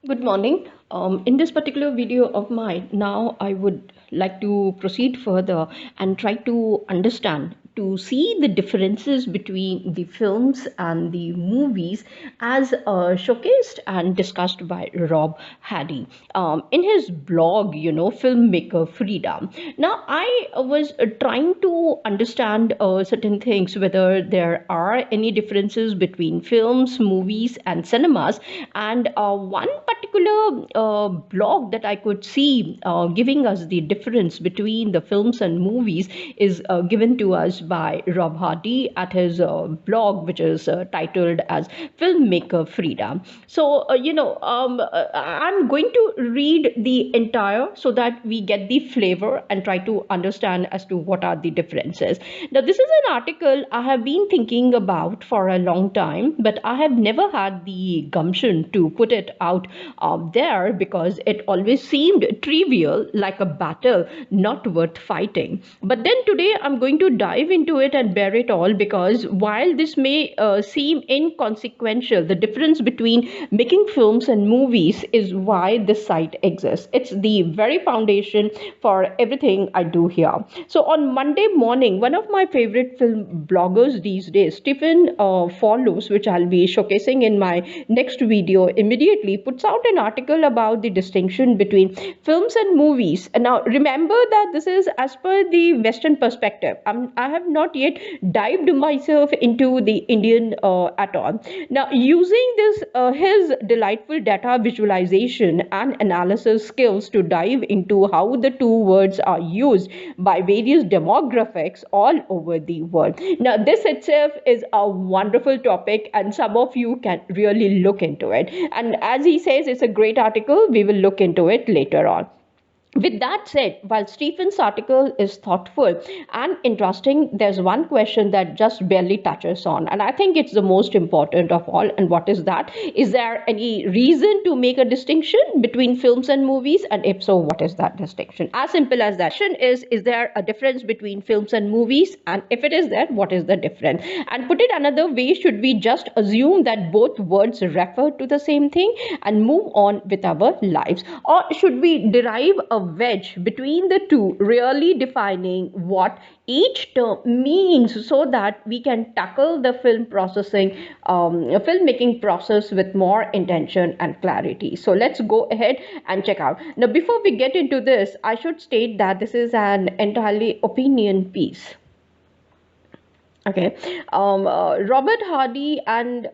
Good morning. In this particular video of mine, now I would like to proceed further and try to understand, to see the differences between the films and the movies as showcased and discussed by Rob Hardy in his blog, Filmmaker Freedom. Now, I was trying to understand certain things, whether there are any differences between films, movies, and cinemas. And one particular blog that I could see giving us the difference between the films and movies is given to us by Rob Hardy at his blog, which is titled as Filmmaker Freedom. So, I'm going to read the entire so that we get the flavor and try to understand as to what are the differences. Now, this is an article I have been thinking about for a long time, but I have never had the gumption to put it out there because it always seemed trivial, like a battle not worth fighting. But then today I'm going to dive into it and bear it all, because while this may seem inconsequential, the difference between making films and movies is why this site exists. It's the very foundation for everything I do here. So on Monday morning, one of my favorite film bloggers these days, Stephen Follows, which I'll be showcasing in my next video immediately, puts out an article about the distinction between films and movies. And now remember that this is as per the Western perspective. I have not yet dived myself into the Indian at all. Now, using this his delightful data visualization and analysis skills to dive into how the two words are used by various demographics all over the world. Now, this itself is a wonderful topic, and some of you can really look into it. And as he says, it's a great article. We will look into it later on. With that said, while Stephen's article is thoughtful and interesting, there's one question that just barely touches on, and I think it's the most important of all. And what is that? Is there any reason to make a distinction between films and movies? And if so, what is that distinction? As simple as that. Question is there a difference between films and movies? And if it is there, what is the difference? And put it another way, should we just assume that both words refer to the same thing and move on with our lives? Or should we derive a wedge between the two, really defining what each term means so that we can tackle the filmmaking process with more intention and clarity? So let's go ahead and check out. Now, before we get into this, I should state that this is an entirely opinion piece. Okay. Robert Hardy and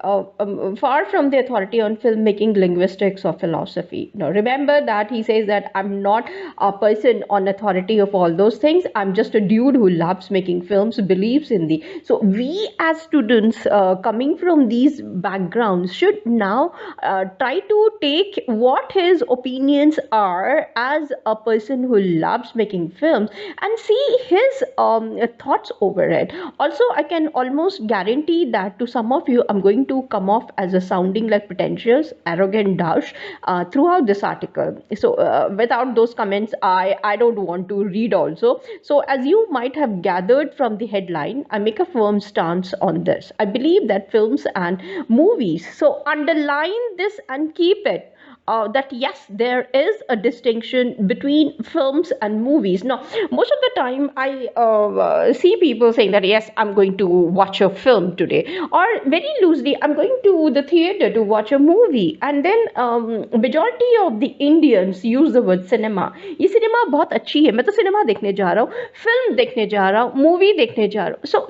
far from the authority on filmmaking, linguistics, or philosophy. Now, remember that he says that I'm not a person on authority of all those things. I'm just a dude who loves making films, believes in the. So we as students coming from these backgrounds should now try to take what his opinions are as a person who loves making films and see his thoughts over it. Also, I can almost guarantee that to some of you, I'm going to come off as a sounding like pretentious, arrogant douche throughout this article. So, without those comments, I don't want to read also. So, as you might have gathered from the headline, I make a firm stance on this. I believe that films and movies, so underline this and keep it, that yes, there is a distinction between films and movies. Now, most of the time, I see people saying that yes, I'm going to watch a film today, or very loosely, I'm going to the theater to watch a movie. And then majority of the Indians use the word cinema. ये cinema बहुत अच्छी है, मैं तो cinema देखने जा रहा हूँ, फिल्म देखने जा रहा हूँ, मूवी देखने जा रहा हूँ. So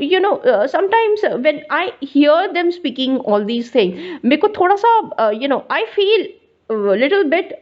sometimes when I hear them speaking all these things, मेरे को थोड़ा सा I feel a little bit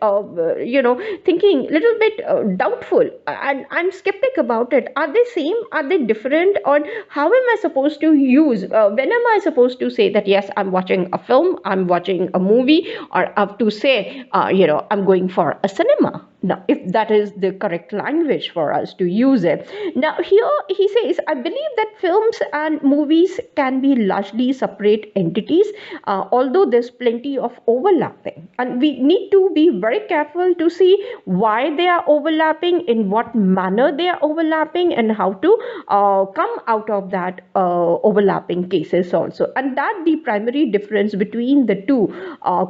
thinking little bit doubtful, and I'm skeptic about it. Are they same, are they different, or how am I supposed to use, when am I supposed to say that yes, I'm watching a film, I'm watching a movie, or have to say I'm going for a cinema? Now, if that is the correct language for us to use it. Now, here he says, I believe that films and movies can be largely separate entities, although there's plenty of overlapping. And we need to be very careful to see why they are overlapping, in what manner they are overlapping, and how to come out of that overlapping cases also. And that the primary difference between the two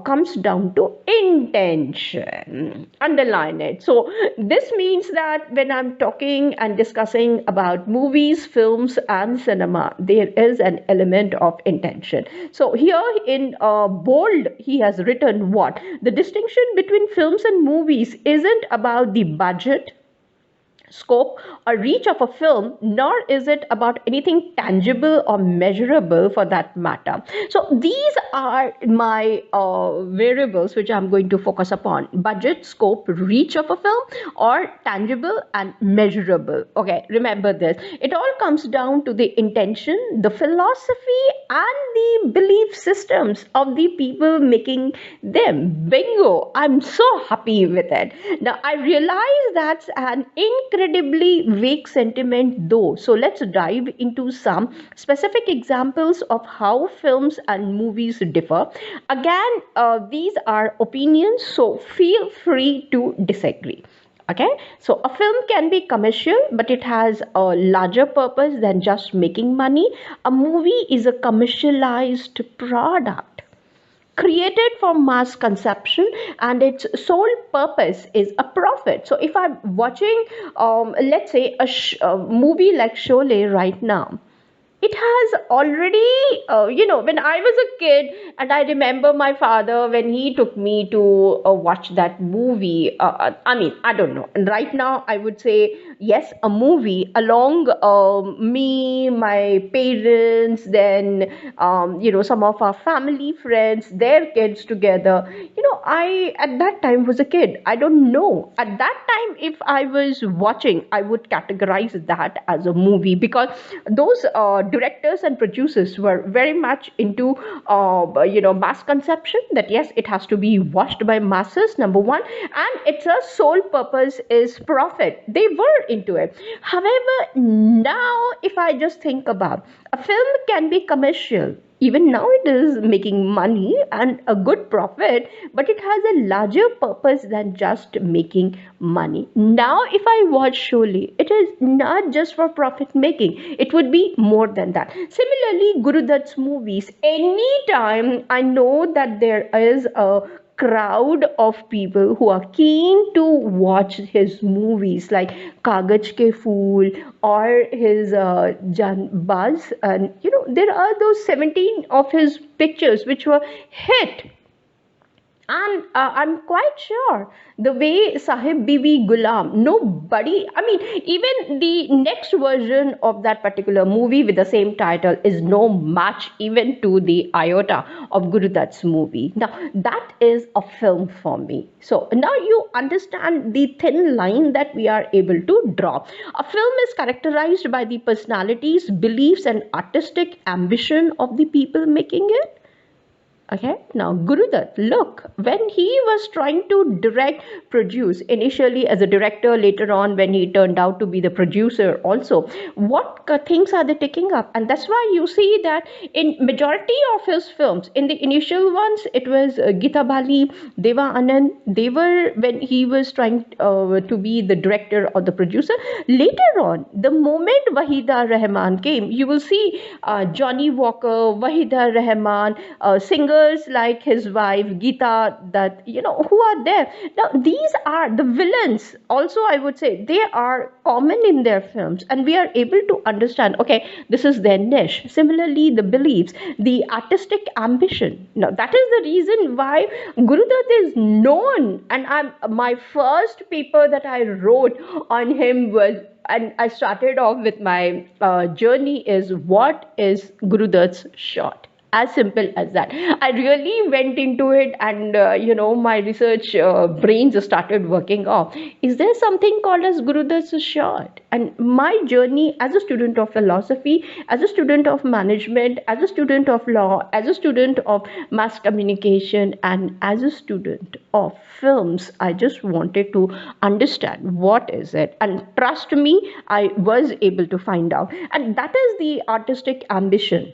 comes down to intention. Underline it. So this means that when I'm talking and discussing about movies, films, and cinema, there is an element of intention. So here in bold, he has written what? The distinction between films and movies isn't about the budget, scope, or reach of a film, nor is it about anything tangible or measurable for that matter. So these are my variables which I'm going to focus upon: budget, scope, reach of a film, or tangible and measurable. Okay, remember this. It all comes down to the intention, the philosophy, and the belief systems of the people making them. Bingo! I'm so happy with it. Now I realize that's an incredibly vague sentiment though. So let's dive into some specific examples of how films and movies differ. Again, these are opinions, so feel free to disagree. Okay, so a film can be commercial, but it has a larger purpose than just making money. A movie is a commercialized product created for mass consumption, and its sole purpose is a profit. So if I'm watching let's say a movie like Sholay right now, it has already when I was a kid, and I remember my father when he took me to watch that movie. I mean, I don't know, and right now I would say yes, a movie along me, my parents, then some of our family friends, their kids together. I at that time was a kid. I don't know at that time if I was watching, I would categorize that as a movie, because those directors and producers were very much into mass consumption, that yes, it has to be watched by masses, number one, and its a sole purpose is profit. They were into it. However, now if I just think about, a film can be commercial, even now it is making money and a good profit, but it has a larger purpose than just making money. Now if I watch Sholay, it is not just for profit making, it would be more than that. Similarly, Guru Dutt's movies, anytime I know that there is a crowd of people who are keen to watch his movies like Kagaj Ke Phool or his Jan Buzz, and there are those 17 of his pictures which were hit. And I'm quite sure the way Sahib Bibi Gulam, nobody, I mean, even the next version of that particular movie with the same title is no match even to the iota of Guru Dutt's movie. Now, that is a film for me. So now you understand the thin line that we are able to draw. A film is characterized by the personalities, beliefs, and artistic ambition of the people making it. Okay, now Guru Dutt, look, when he was trying to direct, produce, initially as a director, later on when he turned out to be the producer also, what things are they taking up? And that's why you see that in majority of his films, in the initial ones, it was Geeta Bali, Deva Anand, they were when he was trying to be the director or the producer. Later on, the moment Wahida Rahman came, you will see Johnny Walker, Wahida Rahman, singers like his wife Geeta Dutt, who are there. Now, these are the villains. Also, I would say they are common in their films, and we are able to understand, okay, this is their niche. Similarly, the beliefs, the artistic ambition. Now, that is the reason why Guru Dutt is known. And my first paper that I wrote on him was, and I started off with my journey is, what is Guru Dutt's shot? as simple as that. I really went into it, and my research brains started working off. Is there something called as Gurudas short? And my journey as a student of philosophy, as a student of management, as a student of law, as a student of mass communication, and as a student of films, I just wanted to understand what is it. And trust me, I was able to find out. And that is the artistic ambition.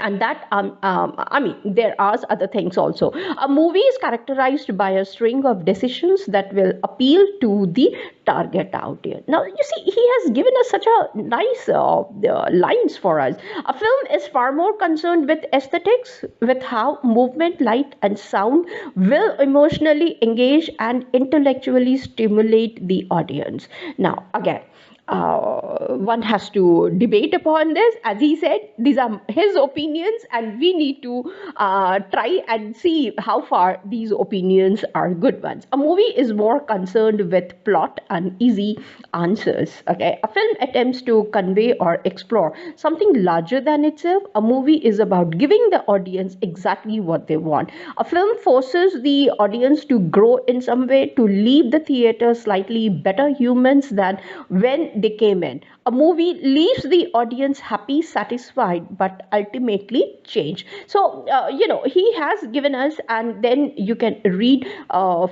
And that I mean, there are other things also. A movie is characterized by a string of decisions that will appeal to the target audience. Now you see, he has given us such a nice lines for us. A film is far more concerned with aesthetics, with how movement, light and sound will emotionally engage and intellectually stimulate the audience. Now again, one has to debate upon this. As he said, these are his opinions, and we need to try and see how far these opinions are good ones. A movie is more concerned with plot and easy answers. Okay, a film attempts to convey or explore something larger than itself. A movie is about giving the audience exactly what they want. A film forces the audience to grow in some way, to leave the theater slightly better humans than when they came in. A movie leaves the audience happy, satisfied, but ultimately changed. So, he has given us, and then you can read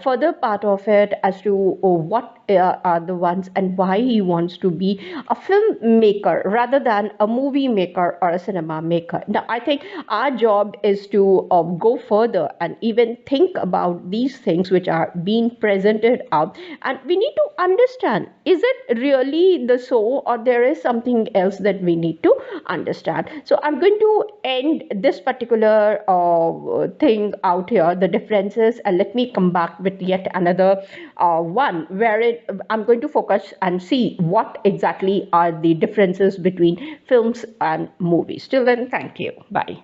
further part of it as to what are the ones and why he wants to be a filmmaker rather than a movie maker or a cinema maker. Now, I think our job is to go further and even think about these things which are being presented out, and we need to understand, is it really the so, or there is something else that we need to understand. So I'm going to end this particular thing out here, the differences, and let me come back with yet another one where I'm going to focus and see what exactly are the differences between films and movies. Till then, thank you. Bye.